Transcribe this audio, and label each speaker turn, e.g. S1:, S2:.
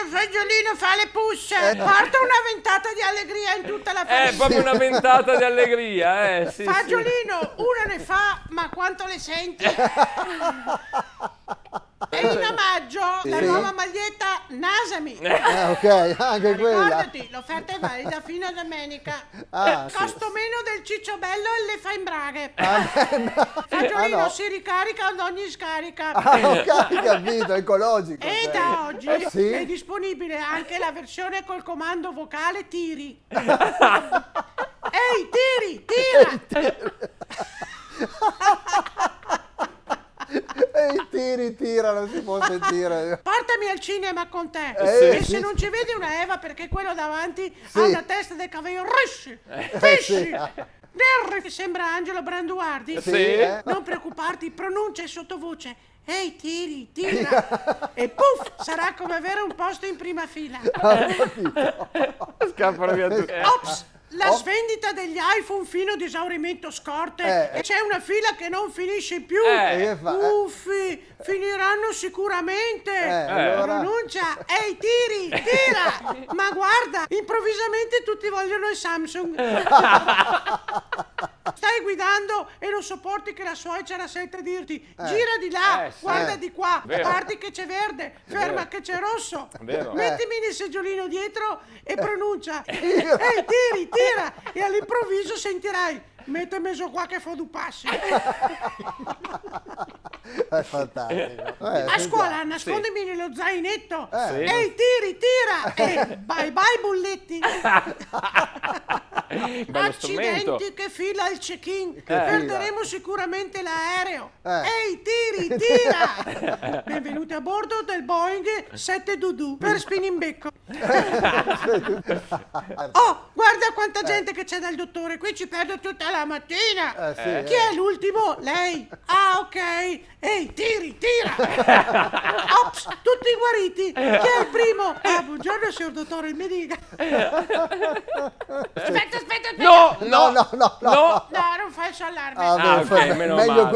S1: Fagiolino fa le pusse. Porta una ventata di allegria in tutta la famiglia.
S2: Proprio una ventata di allegria, sì.
S1: Fagiolino, una ne fa, ma quanto le senti? E in omaggio la nuova maglietta Nasami.
S3: Ok, anche quella.
S1: Ricordati, l'offerta è valida fino a domenica. Costo meno del cicciobello e le fa in braghe. Fagiolino si ricarica ad ogni scarica.
S3: Ok, capito, ecologico.
S1: E da oggi
S3: sì?
S1: è disponibile anche la versione col comando vocale Tiri. Ehi, Tiri, tira!
S3: E i tira, non si può sentire.
S1: Portami al cinema con te. E se non ci vedi una Eva, perché quello davanti ha una testa del cavallo Risci, Fisci, Nerri, che sembra Angelo Branduardi. Non preoccuparti, pronuncia in sottovoce. Ehi, tiri, tira. E puff, sarà come avere un posto in prima fila.
S2: Scappano via tutti.
S1: Ops! La svendita degli iPhone fino ad esaurimento scorte e c'è una fila che non finisce più. Uffi, finiranno sicuramente.
S3: Allora?
S1: Pronuncia, ehi tiri, tira. Ma guarda, improvvisamente tutti vogliono il Samsung. Stai guidando e non sopporti che la suocera sente dirti gira di là, guarda di qua, guardi che c'è verde, ferma che c'è rosso. Mettimi nel seggiolino dietro e pronuncia ehi tiri, tira, e all'improvviso sentirai mette messo qua che fa due passi.
S3: È fantastico.
S1: A scuola nascondimi nello zainetto. Ehi tiri, tira, e bye bye bulletti. Accidenti, che fila il check-in. Perderemo sicuramente l'aereo. Ehi tiri, tira. Benvenuti a bordo del Boeing 722 per Spinimbecco. Oh, guarda quanta gente che c'è dal dottore. Qui ci perdo tutta la mattina. Chi è l'ultimo? Lei. Ah, ok. Ehi, tiri, tira. Ops, tutti guariti. Chi è il primo? Ah, buongiorno, signor dottore, mi dica. Aspetta.
S2: No,
S3: No,
S1: No, non fa il suo allarme.
S2: ok, meno
S3: meglio
S2: male.
S3: così.